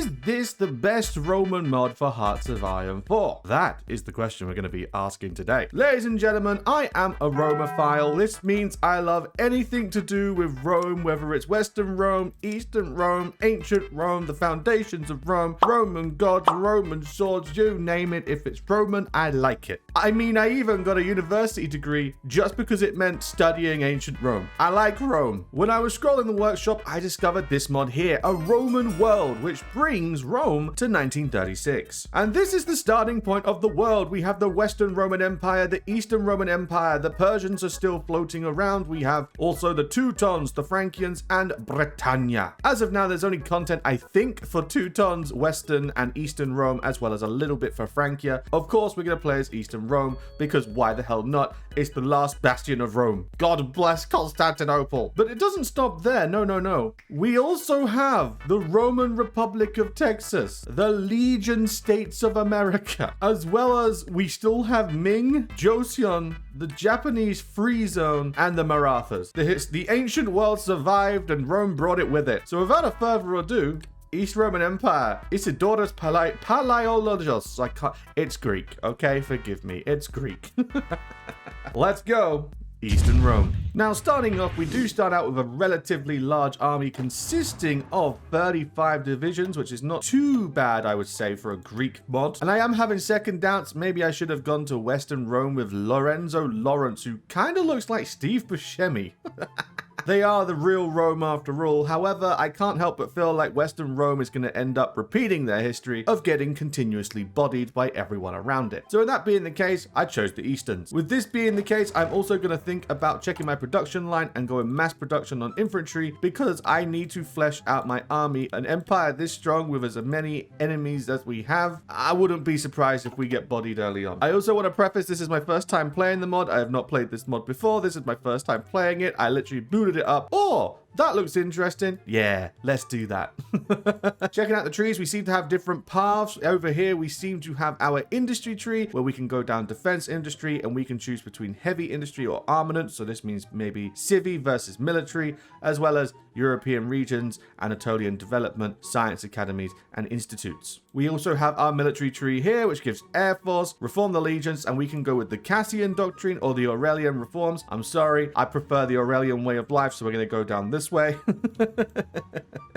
Is this the best Roman mod for Hearts of Iron 4? That is the question we're going to be asking today. Ladies and gentlemen, I am a Romophile. This means I love anything to do with Rome, whether it's Western Rome, Eastern Rome, ancient Rome, the foundations of Rome, Roman gods, Roman swords, you name it. If it's Roman, I like it. I mean, I even got a university degree just because it meant studying ancient Rome. I like Rome. When I was scrolling the workshop, I discovered this mod here, a Roman world, which brings Rome to 1936. And this is the starting point of the world. We have the Western Roman Empire, the Eastern Roman Empire, the Persians are still floating around. We have also the Teutons, the Frankians, and Britannia. As of now, there's only content, I think, for Teutons, Western and Eastern Rome, as well as a little bit for Francia. Of course, we're going to play as Eastern Rome, because why the hell not? It's the last bastion of Rome. God bless Constantinople. But it doesn't stop there. No. We also have the Roman Republic of Texas, the Legion States of America, as well as we still have Ming, Joseon, the Japanese Free Zone, and the Marathas. The ancient world survived and Rome brought it with it. So without a further ado, East Roman Empire, Isidoros Palaiologos. It's Greek, okay? Forgive me, it's Greek. Let's go. Eastern Rome. Now, starting off, we do start out with a relatively large army consisting of 35 divisions, which is not too bad, I would say, for a Greek mod. And I am having second doubts. Maybe I should have gone to Western Rome with Lorenzo Lawrence, who kind of looks like Steve Buscemi. They are the real Rome after all. However, I can't help but feel like Western Rome is going to end up repeating their history of getting continuously bodied by everyone around it. So with that being the case, I chose the Easterns. With this being the case, I'm also going to think about checking my production line and going mass production on infantry, because I need to flesh out my army. An empire this strong with as many enemies as we have, I wouldn't be surprised if we get bodied early on. I also want to preface, this is my first time playing the mod. I have not played this mod before. This is my first time playing it. I literally booted it up. Oh, that looks interesting. Yeah, let's do that. Checking out the trees, we seem to have different paths. Over here, we seem to have our industry tree where we can go down defense industry and we can choose between heavy industry or armament. So this means maybe civi versus military, as well as European regions, Anatolian development, science academies, and institutes. We also have our military tree here, which gives Air Force, reform the legions, and we can go with the Cassian doctrine or the Aurelian reforms. I'm sorry, I prefer the Aurelian way of life, so we're going to go down this way.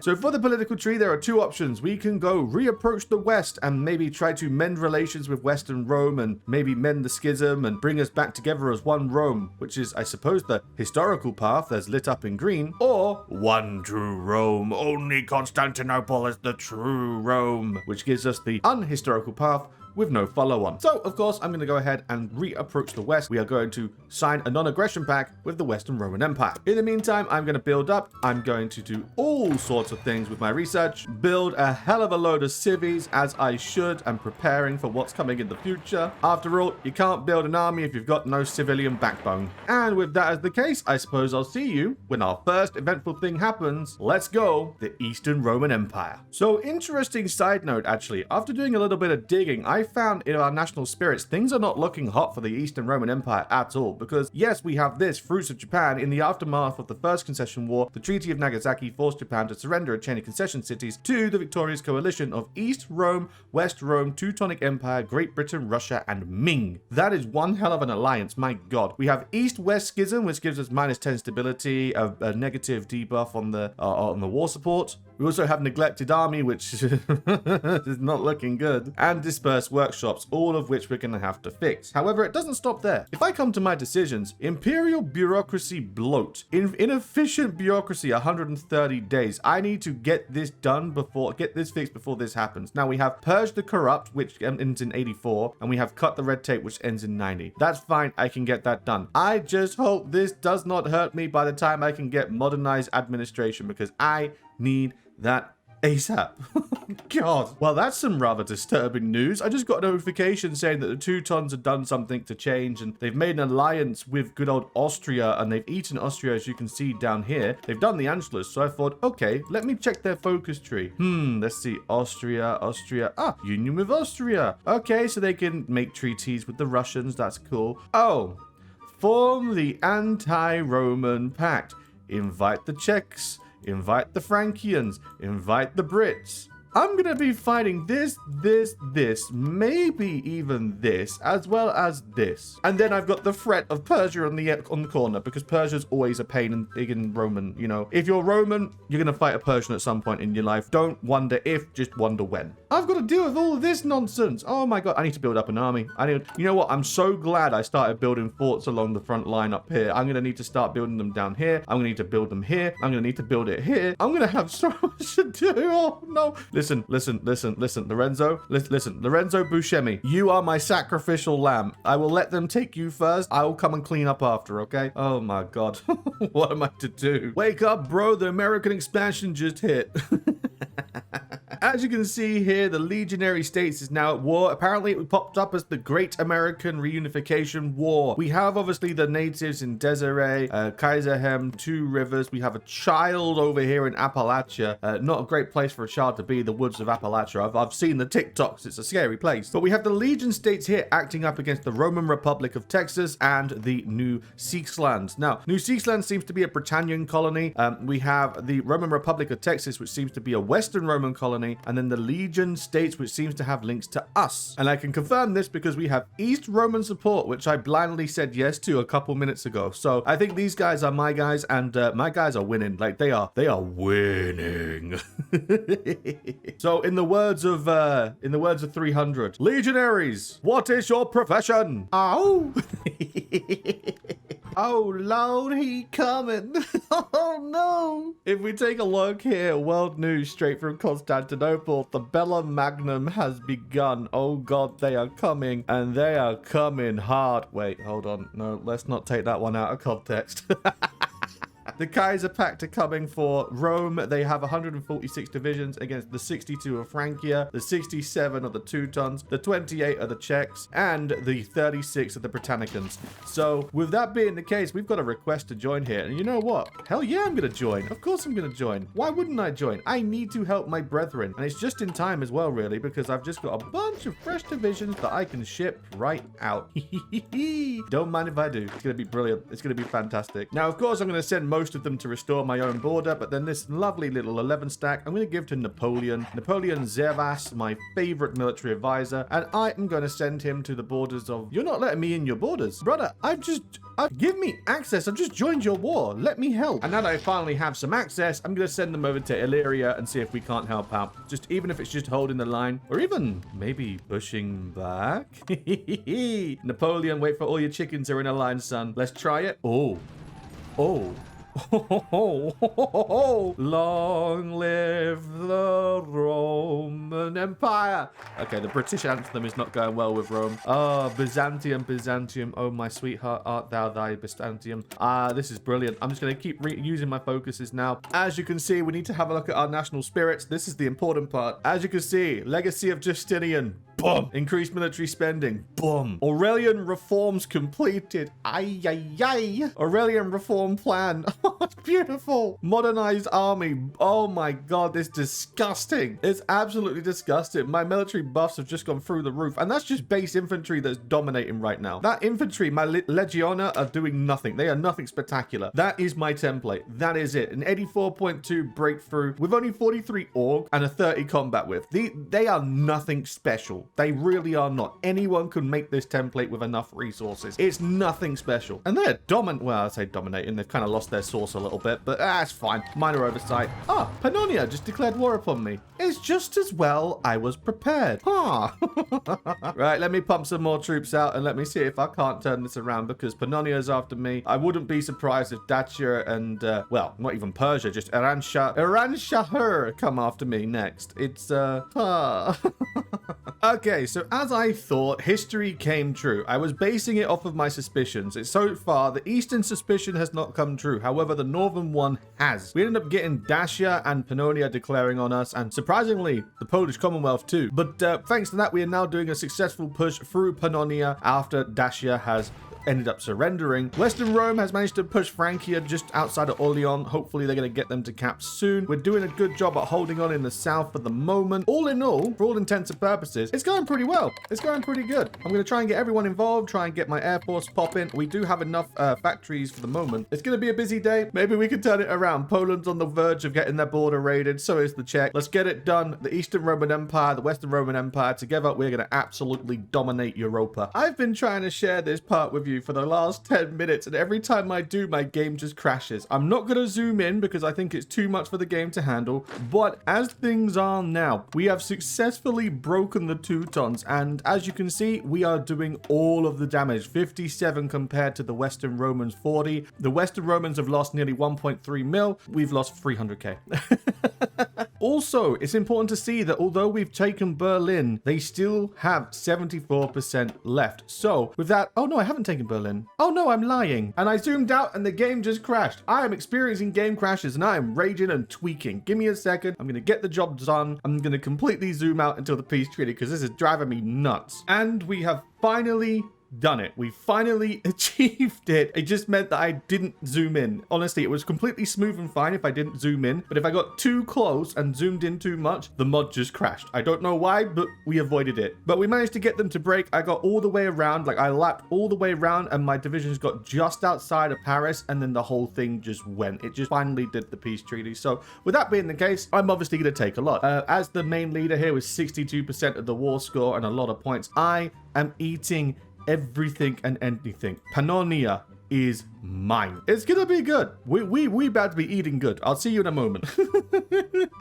So for the political tree, there are two options. We can go reapproach the West and maybe try to mend relations with Western Rome and maybe mend the schism and bring us back together as one Rome, which is, I suppose, the historical path that's lit up in green, or one true Rome, only Constantinople is the true Rome, which gives us the unhistorical path with no follow-on. So, of course, I'm going to go ahead and reapproach the West. We are going to sign a non-aggression pact with the Western Roman Empire. In the meantime, I'm going to build up. I'm going to do all sorts of things with my research, build a hell of a load of civies, as I should, and preparing for what's coming in the future. After all, you can't build an army if you've got no civilian backbone. And with that as the case, I suppose I'll see you when our first eventful thing happens. Let's go, the Eastern Roman Empire. So, interesting side note, actually, after doing a little bit of digging, I found in our national spirits, things are not looking hot for the Eastern Roman Empire at all, because yes, we have this, Fruits of Japan. In the aftermath of the First Concession War, the Treaty of Nagasaki forced Japan to surrender a chain of concession cities to the victorious coalition of East Rome, West Rome, Teutonic Empire, Great Britain, Russia, and Ming. That is one hell of an alliance, my god. We have East-West Schism, which gives us -10 stability, a negative debuff on the war support. We also have Neglected Army, which is not looking good, and Dispersed Workshops, all of which we're going to have to fix. However, it doesn't stop there. If I come to my decisions, Imperial Bureaucracy Bloat, inefficient bureaucracy, 130 days. I need to get this fixed before this happens. Now we have Purge the Corrupt, which ends in 84, and we have Cut the Red Tape, which ends in 90. That's fine, I can get that done. I just hope this does not hurt me by the time I can get modernized administration, because I need that ASAP. God. Well, that's some rather disturbing news. I just got a notification saying that the Teutons had done something to change, and they've made an alliance with good old Austria, and they've eaten Austria, as you can see down here. They've done the Anschluss, so I thought, okay, let me check their focus tree. Let's see. Austria. Union with Austria. Okay, so they can make treaties with the Russians. That's cool. Oh, form the anti-Roman pact. Invite the Czechs. Invite the Frankians, invite the Brits. I'm going to be fighting this, maybe even this, as well as this. And then I've got the threat of Persia on the corner, because Persia's always a pain in Roman, you know. If you're Roman, you're going to fight a Persian at some point in your life. Don't wonder if, just wonder when. I've got to deal with all of this nonsense. Oh my God, I need to build up an army. You know what? I'm so glad I started building forts along the front line up here. I'm going to need to start building them down here. I'm going to need to build them here. I'm going to need to build it here. I'm going to have so much to do. Oh no. Listen, Lorenzo. Listen, Lorenzo Buscemi, you are my sacrificial lamb. I will let them take you first. I will come and clean up after, okay? Oh my God. What am I to do? Wake up, bro. The American expansion just hit. As you can see here, the Legionary States is now at war. Apparently, it popped up as the Great American Reunification War. We have, obviously, the natives in Desiree, Kaiserhem, Two Rivers. We have a child over here in Appalachia. Not a great place for a child to be, the woods of Appalachia. I've seen the TikToks. It's a scary place. But we have the Legion States here acting up against the Roman Republic of Texas and the New Sealand. Now, New Sealand seems to be a Britannian colony. We have the Roman Republic of Texas, which seems to be a Western Roman colony, and then the Legion States, which seems to have links to us. And I can confirm this because we have East Roman support, which I blindly said yes to a couple minutes ago. So I think these guys are my guys, and my guys are winning. Like they are winning. So in the words of 300, legionaries, what is your profession? Oh. Oh Lord, he coming. Oh no. If we take a look here, world news straight from Constantinople, the Bellum Magnum has begun. Oh God, they are coming, and they are coming hard. Wait, hold on. No, let's not take that one out of context. The Kaiser Pact are coming for Rome. They have 146 divisions against the 62 of Francia, the 67 of the Teutons, the 28 of the Czechs, and the 36 of the Britannicans. So with that being the case, we've got a request to join here. And you know what? Hell yeah, I'm going to join. Of course I'm going to join. Why wouldn't I join? I need to help my brethren. And it's just in time as well, really, because I've just got a bunch of fresh divisions that I can ship right out. Don't mind if I do. It's going to be brilliant. It's going to be fantastic. Now, of course, I'm going to send most of them to restore my own border, but then this lovely little 11 stack I'm going to give to Napoleon Zervas, my favorite military advisor, and I am going to send him to the borders of... You're not letting me in your borders, brother. Give me access. I've just joined your war. Let me help. And now that I finally have some access, I'm going to send them over to Illyria and see if we can't help out. Even if it's just holding the line, or even maybe pushing back. Napoleon, wait for all your chickens are in a line, son. Let's try it. Oh. Long live the Roman Empire. Okay, the British anthem is not going well with Rome. Oh, Byzantium. Oh, my sweetheart, art thou thy Byzantium. This is brilliant. I'm just going to keep using my focuses now. As you can see, we need to have a look at our national spirits. This is the important part. As you can see, legacy of Justinian. Boom. Increased military spending. Boom. Aurelian reforms completed. Ay. Aurelian reform plan. Oh, it's beautiful. Modernized army. Oh my God, this is disgusting. It's absolutely disgusting. My military buffs have just gone through the roof. And that's just base infantry that's dominating right now. That infantry, my Legiona, are doing nothing. They are nothing spectacular. That is my template. That is it. An 84.2 breakthrough with only 43 org and a 30 combat width. They are nothing special. They really are not. Anyone can make this template with enough resources. It's nothing special. And they're dominant. Well, I say dominating. They've kind of lost their source a little bit, but it's fine. Minor oversight. Pannonia just declared war upon me. It's just as well I was prepared. Right, let me pump some more troops out and let me see if I can't turn this around, because Pannonia's after me. I wouldn't be surprised if Dacia and, well, not even Persia, just Iran Shahur come after me next. It's, Okay, so as I thought, history came true. I was basing it off of my suspicions. So far, the eastern suspicion has not come true. However, the northern one has. We ended up getting Dacia and Pannonia declaring on us, and surprisingly, the Polish Commonwealth too. But thanks to that, we are now doing a successful push through Pannonia after Dacia has ended up surrendering. Western Rome has managed to push Francia just outside of Orleans. Hopefully they're going to get them to cap soon. We're doing a good job at holding on in the south at the moment. All in all, for all intents and purposes, it's going pretty well. It's going pretty good. I'm going to try and get everyone involved, try and get my air force popping. We do have enough factories for the moment. It's going to be a busy day. Maybe we can turn it around. Poland's on the verge of getting their border raided. So is the Czech. Let's get it done. The Eastern Roman Empire, the Western Roman Empire, together, we're going to absolutely dominate Europa. I've been trying to share this part with you for the last 10 minutes, and every time I do, my game just crashes. I'm not going to zoom in because I think it's too much for the game to handle, but as things are now, we have successfully broken the Teutons, and as you can see, we are doing all of the damage. 57 compared to the Western Romans 40. The Western Romans have lost nearly 1.3 mil. We've lost 300k. Also, it's important to see that although we've taken Berlin, they still have 74% left. So with that, oh no, I haven't taken Berlin. Oh no, I'm lying. And I zoomed out and the game just crashed. I am experiencing game crashes and I am raging and tweaking. Give me a second. I'm going to get the job done. I'm going to completely zoom out until the peace treaty because this is driving me nuts. And we have finally done it. We finally achieved it. It just meant that I didn't zoom in. Honestly, it was completely smooth and fine if I didn't zoom in, but if I got too close and zoomed in too much, the mod just crashed. I don't know why, but we avoided it. But we managed to get them to break. I got all the way around, like I lapped all the way around and my divisions got just outside of Paris and then the whole thing just went. It just finally did the peace treaty. So with that being the case, I'm obviously going to take a lot. As the main leader here with 62% of the war score and a lot of points, I am eating everything and anything. Pannonia is mine. It's gonna be good. We about to be eating good. I'll see you in a moment.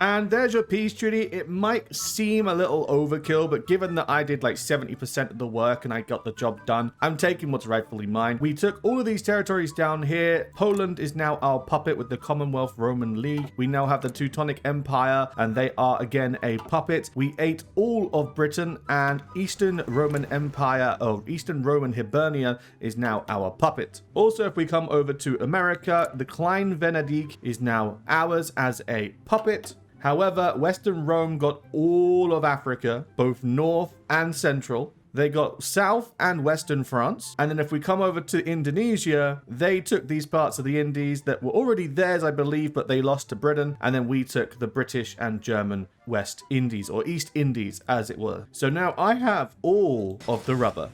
And there's your peace treaty. It might seem a little overkill, but given that I did like 70% of the work and I got the job done, I'm taking what's rightfully mine. We took all of these territories down here. Poland is now our puppet with the Commonwealth Roman League. We now have the Teutonic Empire and they are again a puppet. We ate all of Britain and Eastern Roman Empire of Eastern Roman Hibernia is now our puppet. Also, if we come over to America, the Klein Venedig is now ours as a puppet. However, Western Rome got all of Africa, both north and central. They got South and Western France. And then if we come over to Indonesia, they took these parts of the Indies that were already theirs, I believe, but they lost to Britain. And then we took the British and German West Indies, or East Indies, as it were. So now I have all of the rubber.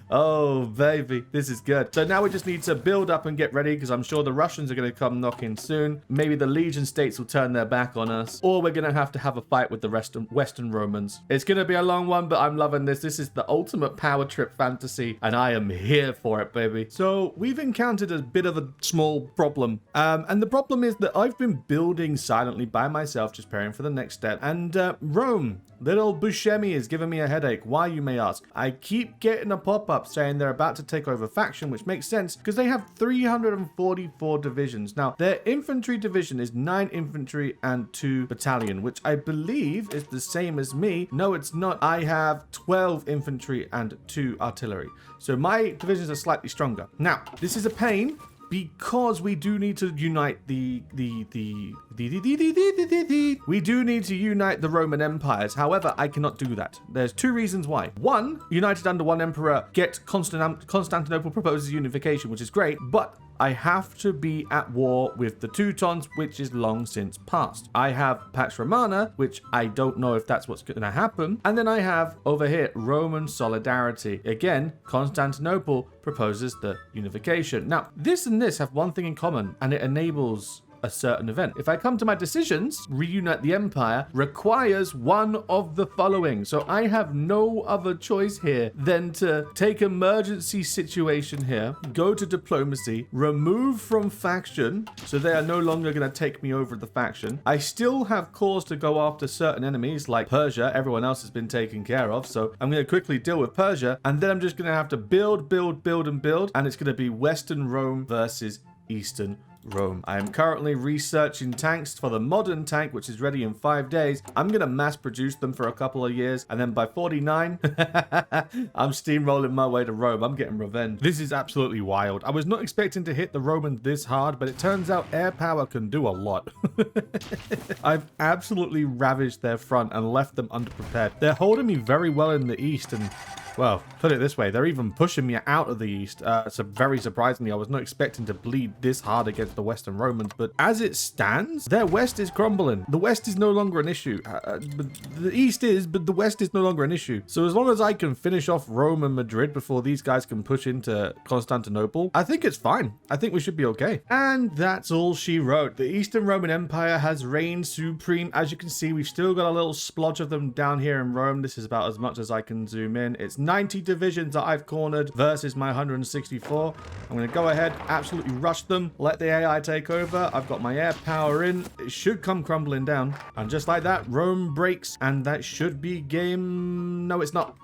Oh, baby, this is good. So now we just need to build up and get ready, because I'm sure the Russians are going to come knocking soon. Maybe the Legion states will turn their back on us, or we're going to have a fight with the Western Romans. It's going to be a long one, but I'm loving this. This is the ultimate power trip fantasy, and I am here for it, baby. So we've encountered a bit of a small problem, and the problem is that I've been building silently by myself, just preparing for the next step. And Rome, little Buscemi is giving me a headache. Why, you may ask? I keep getting a pop-up saying they're about to take over faction, which makes sense because they have 344 divisions. Now, their infantry division is 9 infantry and 2 battalion, which I believe is the same as me. No, it's not. I have 12 infantry and 2 artillery. So my divisions are slightly stronger. Now, this is a pain, because we do need to unite we do need to unite the Roman empires. However, I cannot do that. There's 2 reasons why. One, united under one emperor, Constantinople proposes unification, which is great, but I have to be at war with the Teutons, which is long since past. I have Pax Romana, which I don't know if that's what's going to happen. And then I have over here Roman solidarity. Again, Constantinople proposes the unification. Now, this and this have one thing in common, and it enables a certain event. If I come to my decisions, reunite the empire requires one of the following. So I have no other choice here than to take emergency situation here, go to diplomacy, remove from faction, so they are no longer going to take me over the faction. I still have cause to go after certain enemies like Persia. Everyone else has been taken care of, so I'm going to quickly deal with Persia, and then I'm just going to have to build, and it's going to be Western Rome versus Eastern Rome. I am currently researching tanks for the modern tank, which is ready in 5 days. I'm going to mass produce them for a couple of years, and then by 49, I'm steamrolling my way to Rome. I'm getting revenge. This is absolutely wild. I was not expecting to hit the Romans this hard, but it turns out air power can do a lot. I've absolutely ravaged their front and left them underprepared. They're holding me very well in the east, and Well, put it this way, they're even pushing me out of the east. So very surprisingly, I was not expecting to bleed this hard against the Western Romans, but as it stands, their west is crumbling. The west is no longer an issue. But the east is, but the west is no longer an issue. So as long as I can finish off Rome and Madrid before these guys can push into Constantinople, I think it's fine. I think we should be okay. And that's all she wrote. The Eastern Roman Empire has reigned supreme. As you can see, we've still got a little splodge of them down here in Rome. This is about as much as I can zoom in. It's 90 divisions that I've cornered versus my 164. I'm going to go ahead, absolutely rush them, let the AI take over. I've got my air power in. It should come crumbling down. And just like that, Rome breaks, and that should be game... No, it's not.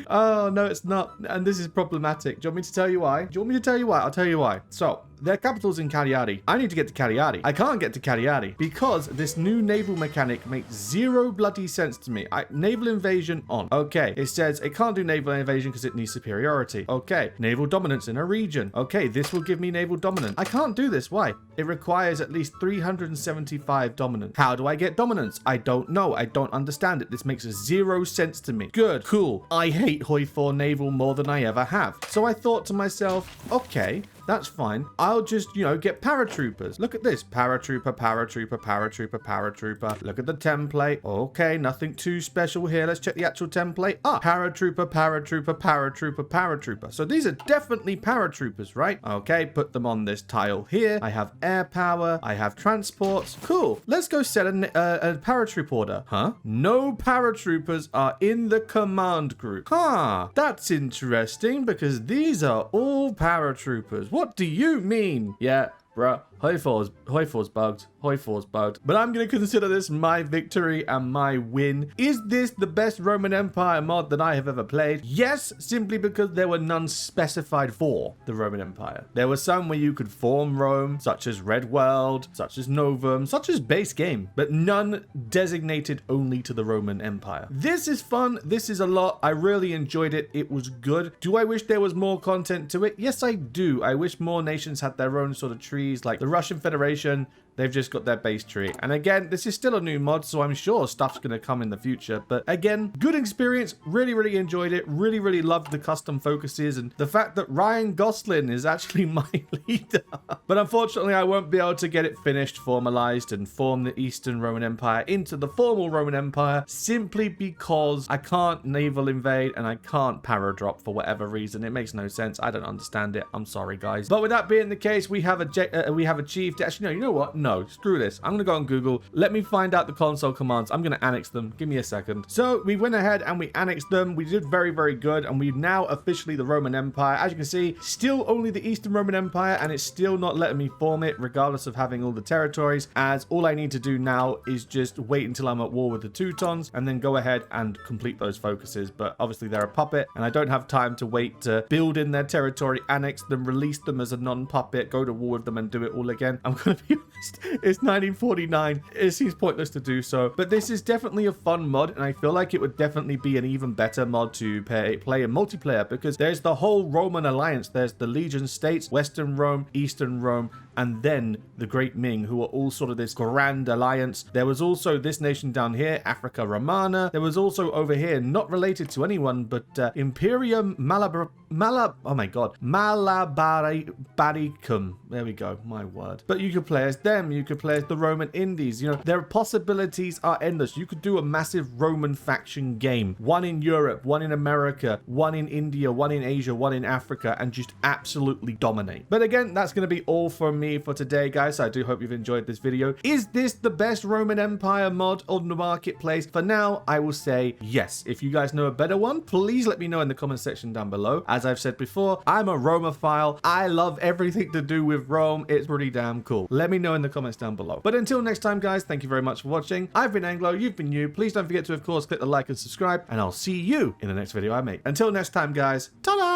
Oh, no, it's not. And this is problematic. Do you want me to tell you why? Do you want me to tell you why? I'll tell you why. So, their capital's in Cagliari. I need to get to Cagliari. I can't get to Cagliari because this new naval mechanic makes zero bloody sense to me. Naval invasion on. Okay. It says it can't do naval invasion because it needs superiority. Okay. Naval dominance in a region. Okay. This will give me naval dominance. I can't do this. Why? It requires at least 375 dominance. How do I get dominance? I don't know. I don't understand it. This makes zero sense to me. Good. Cool. I hate HOI4 naval more than I ever have. So I thought to myself, okay, that's fine. I'll just, you know, get paratroopers. Look at this. Paratrooper, paratrooper, paratrooper, paratrooper. Look at the template. Okay, nothing too special here. Let's check the actual template. Ah, paratrooper, paratrooper, paratrooper, paratrooper. So these are definitely paratroopers, right? Okay, put them on this tile here. I have air power. I have transports. Cool. Let's go set a paratroop order. Huh? No paratroopers are in the command group. Huh. That's interesting because these are all paratroopers. What do you mean? Yeah, bruh. HOI4's bugged. HOI4's bugged. But I'm going to consider this my victory and my win. Is this the best Roman Empire mod that I have ever played? Yes, simply because there were none specified for the Roman Empire. There were some where you could form Rome, such as Red World, such as Novum, such as base game, but none designated only to the Roman Empire. This is fun. This is a lot. I really enjoyed it. It was good. Do I wish there was more content to it? Yes, I do. I wish more nations had their own sort of trees, like the Russian Federation. They've just got their base tree. And again, this is still a new mod, so I'm sure stuff's going to come in the future. But again, good experience. Really, really enjoyed it. Really, really loved the custom focuses and the fact that Ryan Gosling is actually my leader. But unfortunately, I won't be able to get it finished, formalized, and form the Eastern Roman Empire into the formal Roman Empire simply because I can't naval invade and I can't paradrop for whatever reason. It makes no sense. I don't understand it. I'm sorry, guys. But with that being the case, we have achieved... Actually, no, you know what? No, screw this. I'm going to go on Google. Let me find out the console commands. I'm going to annex them. Give me a second. So we went ahead and we annexed them. We did very, very good. And we've now officially the Roman Empire. As you can see, still only the Eastern Roman Empire. And it's still not letting me form it, regardless of having all the territories. As all I need to do now is just wait until I'm at war with the Teutons and then go ahead and complete those focuses. But obviously they're a puppet and I don't have time to wait to build in their territory, annex them, release them as a non-puppet, go to war with them and do it all again. I'm going to be honest. It's 1949. It seems pointless to do so, but this is definitely a fun mod, and I feel like it would definitely be an even better mod to play in multiplayer because there's the whole Roman alliance. There's the Legion states, Western Rome, Eastern Rome, and then the Great Ming, who are all sort of this grand alliance. There was also this nation down here, Africa Romana. There was also over here, not related to anyone, but Imperium Malabaricum. There we go, my word. But you could play as them. You could play as the Roman Indies. You know, their possibilities are endless. You could do a massive Roman faction game. One in Europe, one in America, one in India, one in Asia, one in Africa, and just absolutely dominate. But again, that's going to be all from me for today, guys. I do hope you've enjoyed this video. Is this the best Roman Empire mod on the marketplace? For now, I will say yes. If you guys know a better one, please let me know in the comment section down below. As I've said before, I'm a Romophile. I love everything to do with Rome. It's pretty damn cool. Let me know in the comments down below. But until next time, guys, thank you very much for watching. I've been Anglo, you've been you. Please don't forget to, of course, click the like and subscribe, and I'll see you in the next video I make. Until next time, guys, ta-da!